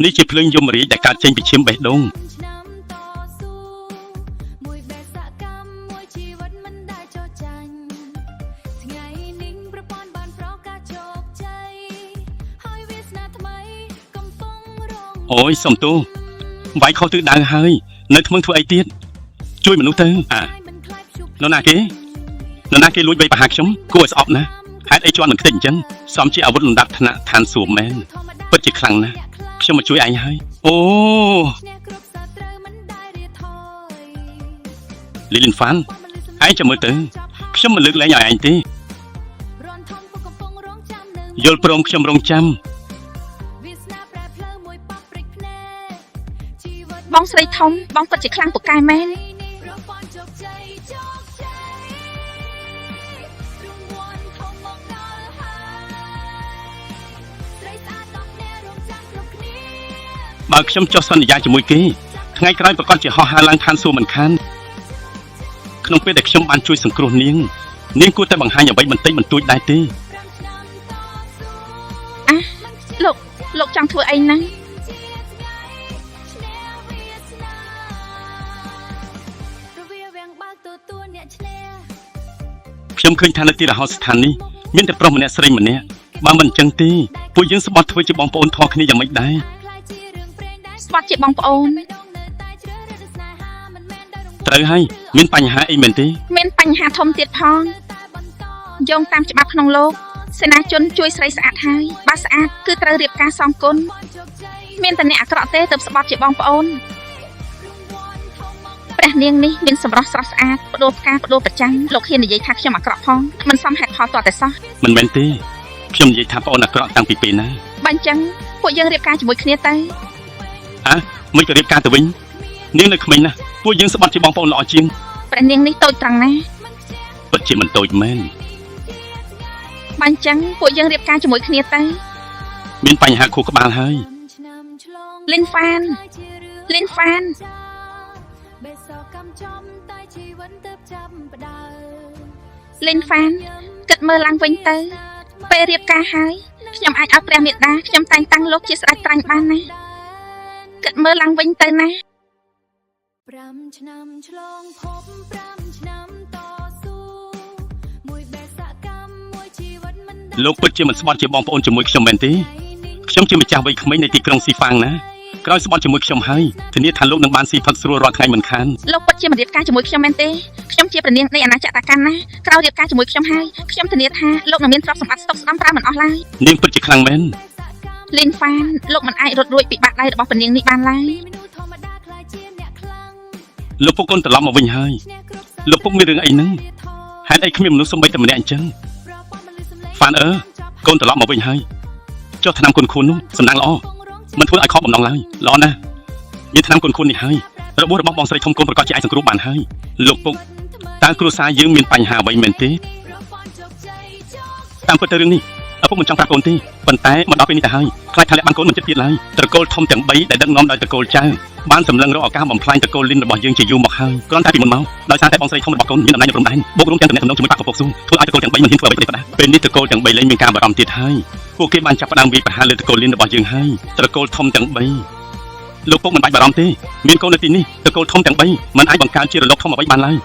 នេះជាភ្លើងយមរាជដែលកើតចេញពីឈាមបេះដូងអូយសុំទោសវាយខុសទិសដៅហើយនៅថ្មឹងធ្វើអីទៀតជួយមនុស្សទៅនរណាគេលួចវាយប្រហារខ្ញុំគួរឲ្យស្អប់ណាស់ហេតុអីជន់មិនខ្ទេចអញ្ចឹងសំជាអាវុធលំដាប់ថ្នាក់ឋានសួគ៌មែនពិតជាខ្លាំងណាស់ខ្ញុំមកជួយឯងហើយអូលីលីនហ្វានឯងចាំមើលទៅខ្ញុំមិនលើកលែងឲ្យឯងទេយល់ព្រមខ្ញុំរងចាំបងស្រីធំបងពិតជាខ្លាំងពូកែមែនបើខ្ញុំចុះសន្យាជាមួយគេថ្ងៃក្រោយប្រកាសជាហោះហើរឡើងឋានសួគ៌មិនខានក្នុងពេលដែលខ្ញុំបានជួយសង្គ្រោះនាងគួរតែបង្ហាញអ្វីបន្តិចបន្តួចដែរទេលោកចង់ធ្វើអីហ្នឹងខ្ញុំឃើញថានៅទីរហោស្ថាននេះមានតែប្រុសម្នាក់ស្រីម្នាក់បើមិនអញ្ចឹងទេពួកយើងស្បត់ធ្វើជាបងប្អូនធေါ်គ្នាយ៉ាងម៉េចដែរស្បត់ជាបងប្អូនត្រូវហើយមានបញ្ហាអីមែនទេមានបញ្ហាធំទៀតផងយោងតាមច្បាប់ក្នុងលោកសេនាជនជួយស្រីស្អាតហើយបើស្អាតគឺត្រូវរៀបការសងគុណមានតែអ្នកអាក្រក់ទេទើបស្បត់ជាបងប្អូនព្រះនាងនេះមានសម្រស់ស្រស់ស្អាតបដូរផ្កាបដូរប្រចាំលោកហ៊ាននិយាយថាខ្ញុំអាក្រក់ផងមិនសមហេតុផលទាល់តែសោះមិនមែនទេខ្ញុំនិយាយថាប្អូនអាក្រក់តាំងពីពេលណាបើអញ្ចឹងពួកយើងរៀបការជាមួយគ្នាទៅមិនក៏រៀបការទៅវិញនាងនៅក្មេងណាស់ពួកយើងស្បត់ជាបងប្អូនល្អជាងព្រះនាងនេះតូចត្រង់ណាពិតជាមិនតូចមែនបើអញ្ចឹងពួកយើងរៀបការជាមួយគ្នាទៅមានបញ្ហាខួរក្បាលហើយលីនហ្វានលីនហ្វានគិតមើលឡើងវិញទៅពេលរៀបការហើយខ្ញុំអាចឲ្យព្រះមេដាខ្ញុំតែងតាំងលោកជាស្ដេចត្រាញ់បានណាគិតមើលឡើងវិញទៅណា5ឆ្នាំឆ្លងភព5ឆ្នាំតស៊ូមួយបេសកកម្មមួយជីវិតមិនលោកពិតជាមិនស្បត់ជាបងប្អូនជាមួយខ្ញុំមែនទេខ្ញុំជាម្ចាស់វ័យក្មេងនៃទីក្រុងស៊ីហ្វាងណាក្រោយស្បត់ជាមួយខ្ញុំហើយធានាថាលោកនឹងបានស៊ីផឹកស្រួលរាល់ថ្ងៃមិនខានលោកពិតជាមិនរៀបការជាមួយខ្ញុំមែនទេខ្ញុំជាព្រះនាងនៃអាណាចក្រតាកាន់ណាក្រោយរៀបការជាមួយខ្ញុំហើយខ្ញុំធានាថាលោកនឹងមានទ្រព្យសម្បត្តិស្តុកស្ដម្ភប្រើមិនអស់ឡើយនាងពិតជាខ្លាំងមែនលីនហ្វានលោកមិនអាចរត់រួចពីបាតដៃរបស់ព្រះនាងនេះបានឡើយលោកពុកកូនត្រឡប់មកវិញហើយលោកពុកមានរឿងអីហ្នឹងហេតុអីគ្មានមនុស្សសំបីតែម្នាក់អញ្ចឹងហ្វានកូនត្រឡប់មកវិញហើយចុះថ្នាំគុនខួននោះសំណាងល្អមិនធ្វើឲ្យខកបំណងឡើយល្អណាស់មានថ្នាំគុនខួននេះហើយរបួសរបស់បងស្រីធំកូនប្រកាសជាអាចសង្គ្រោះបានហើយលោកពុកតើគ្រួសារយើងមានបញ្ហាអ្វីមែនទេតាមពិតទៅរឿងនេះឪពុកមិនចង់ប្រាប់កូនទេប៉ុន្តែមកដល់ពេលនេះទៅហើយខ្លាចថាលក្ខបានកូនមិនចិត្តទៀតឡើយត្រកូលធំទាំង3ដែលដឹកនាំដោយត្រកូលចៅបានសម្លឹងរកឱកាសបំផ្លាញត្រកូលលីនរបស់យើងជាយូរមកហើយគ្រាន់តែពីមុនមកដោយសារតែបងស្រីធំរបស់កូនមានអំណាចនៅព្រំដែនបូករួមទាំងតំណែងជាមួយបាក់កពុកស៊ូធ្វើឲ្យត្រកូលទាំង3មិនហ៊ានធ្វើអ្វីប្រទេសដែរពេលនេះត្រកូលទាំង3លែងមានការបារម្ភទៀតហើយពួកគេបានចាប់ផ្ដើមវាយប្រហារលើត្រកូលលីនរបស់យើងហើយត្រកូលធំទាំង3លោកពុកមិនបាច់បារម្ភទេមានកូននៅទីនេះត្រកូលធំទាំង3មិនអាចបង្កើតជារលកធំអ្វីបានឡើយ